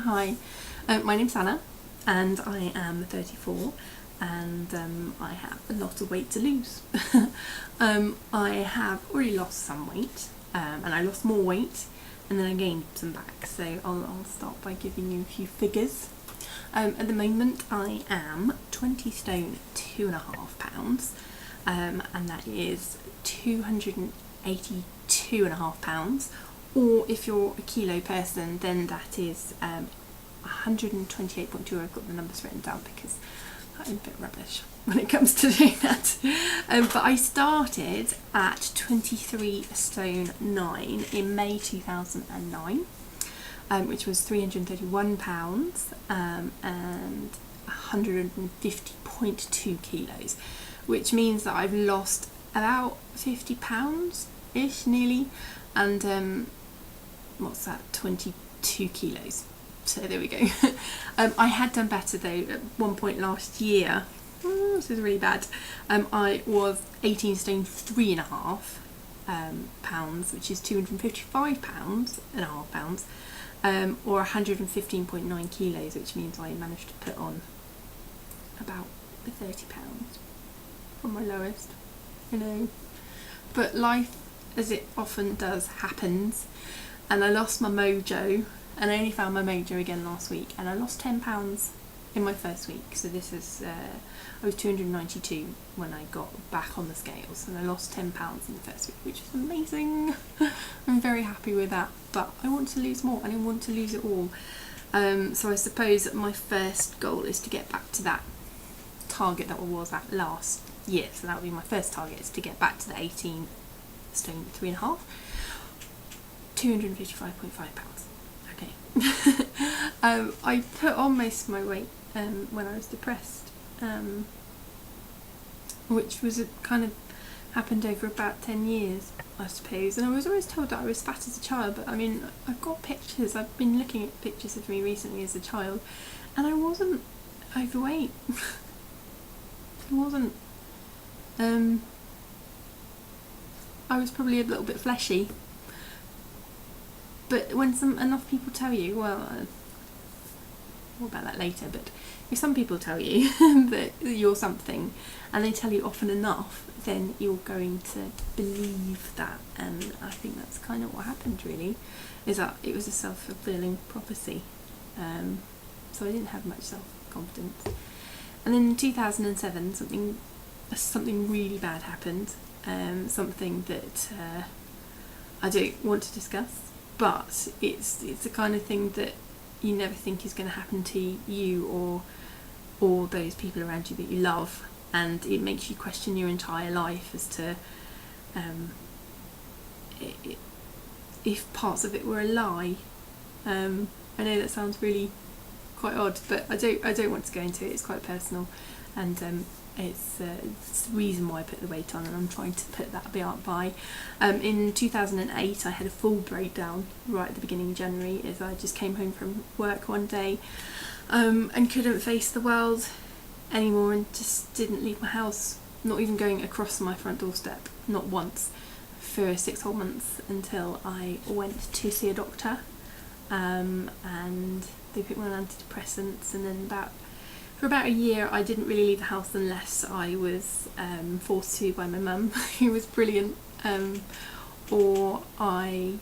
Hi, my name's Anna and I am 34 and I have a lot of weight to lose. I have already lost some weight and I lost more weight and then I gained some back, so I'll start by giving you a few figures. At the moment I am 20 stone 2.5 pounds and that is 282.5 pounds. Or if you're a kilo person, then that is 128.2. I've got the numbers written down because I'm a bit rubbish when it comes to doing that. But I started at 23 stone 9 in May 2009, which was 331 pounds and 150.2 kilos, which means that I've lost about 50 pounds-ish nearly, and what's that, 22 kilos. So there we go. I had done better though at one point last year. This is really bad. I was 18 stone 3.5 pounds, which is 255 pounds and a half pounds, or 115.9 kilos, which means I managed to put on about 30 pounds from my lowest, you know. But life, as it often does, happens, and I lost my mojo, and I only found my mojo again last week, and I lost 10 pounds in my first week. So this is I was 292 when I got back on the scales, and I lost 10 pounds in the first week, which is amazing. I'm very happy with that, but I want to lose more, and I want to lose it all. So I suppose my first goal is to get back to that target that I was at last year. So that would be my first target, is to get back to the 18 stone 3.5, 255.5 pounds. Okay. I put on most of my weight when I was depressed, which was kind of happened over about 10 years, I suppose. And I was always told that I was fat as a child, but I mean, I've got pictures. I've been looking at pictures of me recently as a child, and I wasn't overweight. I wasn't. I was probably a little bit fleshy, but when enough people tell you, well, more about that later, but if some people tell you that you're something, and they tell you often enough, then you're going to believe that. And I think that's kind of what happened, really, is that it was a self-fulfilling prophecy. So I didn't have much self-confidence. And then in 2007, something really bad happened. Something that I don't want to discuss, but it's the kind of thing that you never think is going to happen to you or those people around you that you love, and it makes you question your entire life as to if parts of it were a lie. I know that sounds really quite odd, but I don't want to go into it. It's quite personal, and it's the reason why I put the weight on, and I'm trying to put that by. In 2008 I had a full breakdown right at the beginning of January, as I just came home from work one day and couldn't face the world anymore, and just didn't leave my house, not even going across my front doorstep, not once, for 6 whole months, until I went to see a doctor, and they put me on antidepressants, and then for about a year I didn't really leave the house unless I was forced to by my mum, who was brilliant, or I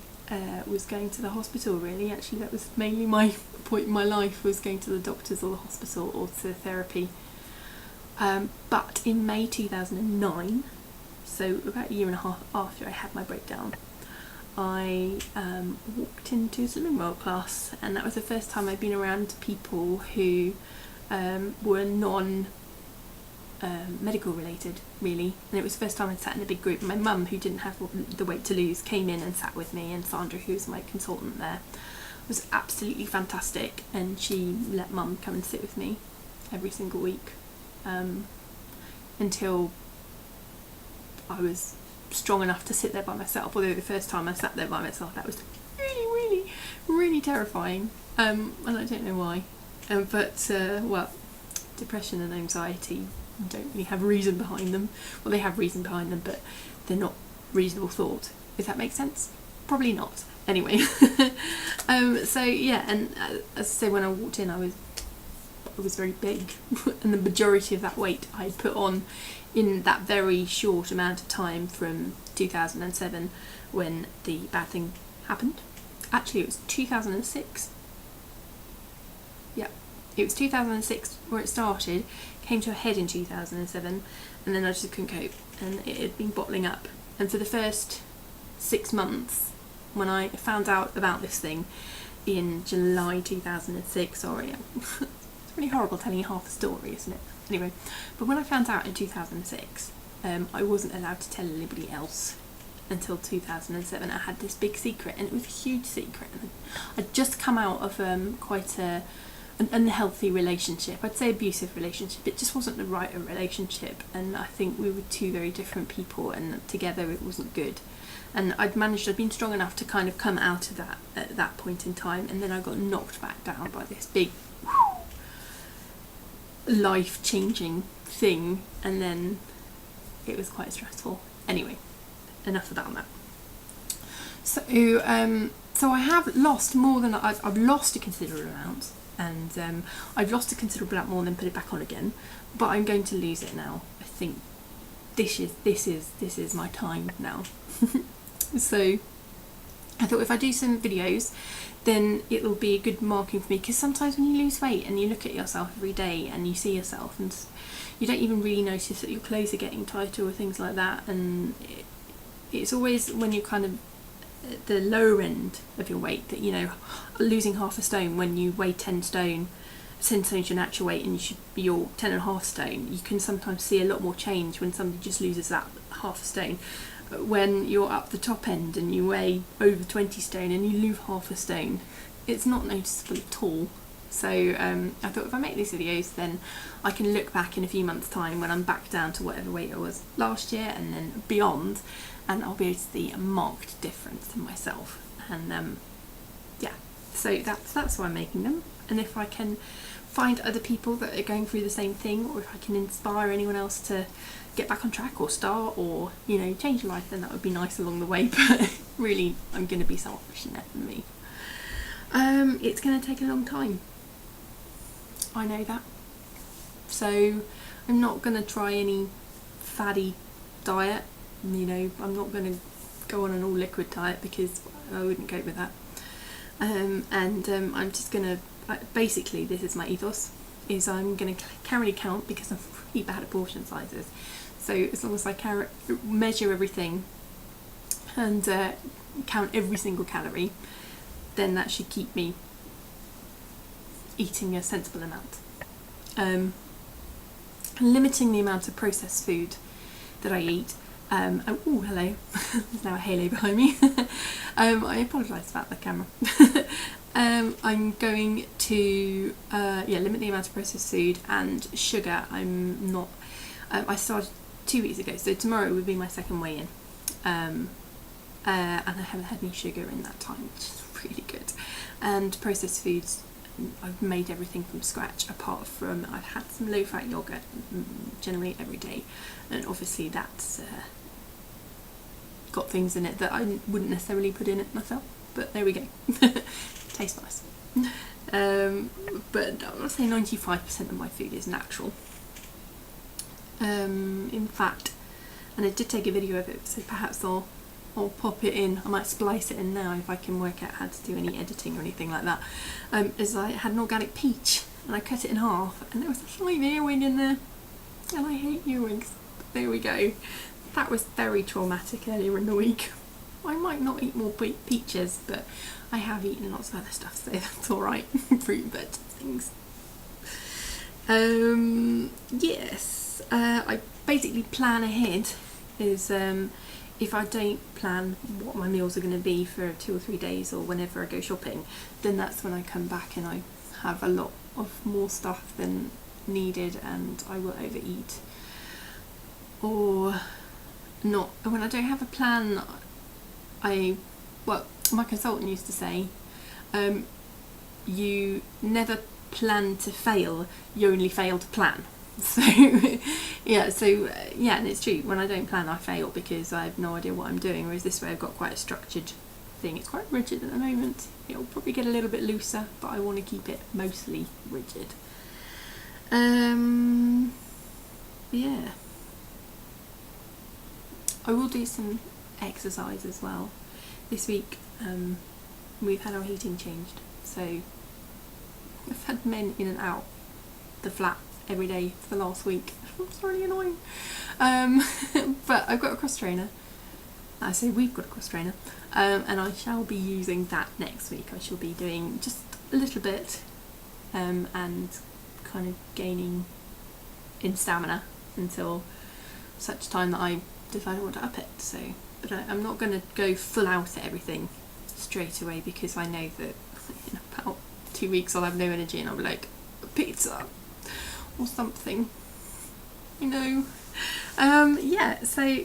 was going to the hospital, really. Actually, that was mainly my point in my life, was going to the doctors or the hospital or to therapy. But in May 2009, so about a year and a half after I had my breakdown, I walked into a swimming world class, and that was the first time I'd been around people who were non-medical related, really, and it was the first time I'd sat in a big group. My mum, who didn't have the weight to lose, came in and sat with me, and Sandra, who was my consultant there, was absolutely fantastic, and she let mum come and sit with me every single week until I was strong enough to sit there by myself. Although the first time I sat there by myself, that was really terrifying, and I don't know why. Well, depression and anxiety don't really have a reason behind them. Well, they have reason behind them, but they're not reasonable thought, if that makes sense. Probably not. Anyway, so yeah, and as I say, when I walked in, I was very big, and the majority of that weight I put on in that very short amount of time from 2007 when the bad thing happened. Actually, it was 2006. Yeah, it was 2006 where it started, came to a head in 2007, and then I just couldn't cope, and it had been bottling up. And for the first 6 months, when I found out about this thing in July 2006, sorry, it's really horrible telling you half the story, isn't it? Anyway, but when I found out in 2006, I wasn't allowed to tell anybody else until 2007. I had this big secret, and it was a huge secret. I'd just come out of quite an unhealthy relationship. I'd say abusive relationship. It just wasn't the right relationship, and I think we were two very different people, and together it wasn't good. And I'd been strong enough to kind of come out of that at that point in time, and then I got knocked back down by this big life-changing thing, and then it was quite stressful. Anyway, enough about that. So I have lost more than I've lost a considerable amount, and I've lost a considerable amount more than put it back on again. But I'm going to lose it now. I think this is my time now. So I thought if I do some videos, then it'll be a good marking for me, because sometimes when you lose weight and you look at yourself every day and you see yourself, and you don't even really notice that your clothes are getting tighter or things like that, and it's always when you're kind of at the lower end of your weight that, you know, losing half a stone when you weigh 10 stone, 10 stone's your natural weight and you're 10.5 stone, you can sometimes see a lot more change when somebody just loses that half a stone. When you're up the top end and you weigh over 20 stone and you lose half a stone, it's not noticeable at all. So I thought if I make these videos, then I can look back in a few months' time when I'm back down to whatever weight I was last year and then beyond, and I'll be able to see a marked difference in myself. And yeah, so that's why I'm making them. And if I can find other people that are going through the same thing, or if I can inspire anyone else to get back on track or start, or, you know, change your life, then that would be nice along the way. But really, I'm going to be selfish in that for me. It's going to take a long time. I know that. So I'm not going to try any fatty diet. You know, I'm not going to go on an all liquid diet because I wouldn't cope with that. I'm just going to, basically this is my ethos, is I'm going to calorie count because I'm really bad at portion sizes. So as long as I measure everything and count every single calorie, then that should keep me eating a sensible amount. Limiting the amount of processed food that I eat. Oh, hello. There's now a halo behind me. I apologise about the camera. I'm going to limit the amount of processed food and sugar. I'm not. I started 2 weeks ago, so tomorrow would be my second weigh-in, and I haven't had any sugar in that time, which is really good. And processed foods, I've made everything from scratch, apart from I've had some low-fat yogurt generally every day, and obviously that's got things in it that I wouldn't necessarily put in it myself, but there we go. Tastes nice. But I would say 95% of my food is natural. In fact, and I did take a video of it, so perhaps I'll pop it in. I might splice it in now if I can work out how to do any editing or anything like that. Is I had an organic peach and I cut it in half, and there was a slight earwig in there, and I hate earwigs. But there we go. That was very traumatic earlier in the week. I might not eat more peaches, but I have eaten lots of other stuff, so that's alright. Fruit, veg, things. Yes. I basically plan ahead, is if I don't plan what my meals are going to be for 2 or 3 days or whenever I go shopping, then that's when I come back and I have a lot of more stuff than needed, and I will overeat. Or not. When I don't have a plan, my consultant used to say, you never plan to fail, you only fail to plan. So yeah, and it's true, when I don't plan I fail because I have no idea what I'm doing, whereas this way I've got quite a structured thing. It's quite rigid at the moment. It'll probably get a little bit looser, but I want to keep it mostly rigid. Yeah. I will do some exercise as well. This week we've had our heating changed, so I've had men in and out the flat every day for the last week. It's really annoying. But I've got a cross trainer. I say we've got a cross trainer, and I shall be using that next week. I shall be doing just a little bit and kind of gaining in stamina until such time that I decide I want to up it. So, but I'm not going to go full out at everything straight away, because I know that in about 2 weeks I'll have no energy and I'll be like, pizza or something, you know. Yeah, so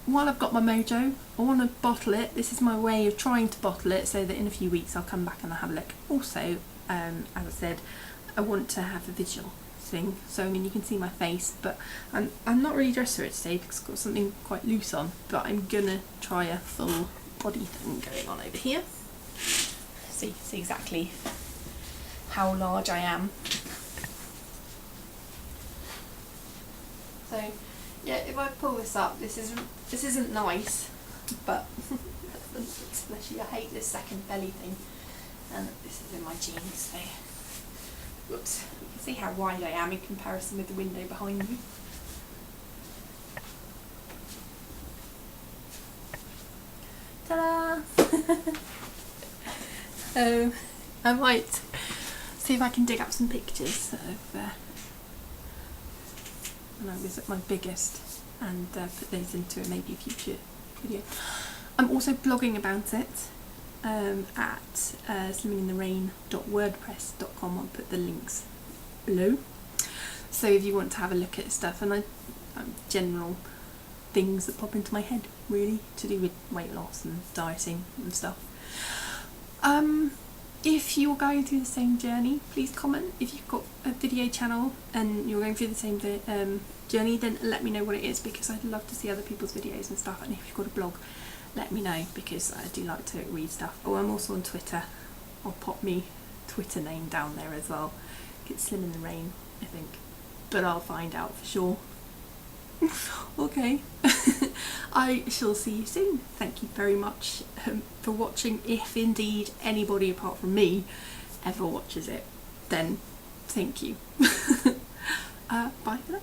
while I've got my mojo, I want to bottle it. This is my way of trying to bottle it so that in a few weeks I'll come back and I'll have a look. Also, as I said, I want to have a visual thing, so I mean you can see my face, but I'm not really dressed for it today because I've got something quite loose on, but I'm gonna try a full body thing going on over here, so you can see exactly how large I am. So yeah, if I pull this up, this isn't nice, but especially I hate this second belly thing, and this is in my jeans, so whoops, you can see how wide I am in comparison with the window behind me. Ta-da! I might see if I can dig up some pictures of when I was at my biggest and put those into maybe a future video. I'm also blogging about it at slimmingintherain.wordpress.com. I'll put the links below. So if you want to have a look at stuff and general things that pop into my head, really, to do with weight loss and dieting and stuff. If you're going through the same journey, please comment. If you've got a video channel and you're going through the same journey, then let me know what it is, because I'd love to see other people's videos and stuff. And if you've got a blog, let me know, because I do like to read stuff. Oh, I'm also on Twitter. I'll pop me Twitter name down there as well. It's Slim in the Rain, I think, but I'll find out for sure. Okay. I shall see you soon. Thank you very much for watching. If indeed anybody apart from me ever watches it, then thank you. Bye for now.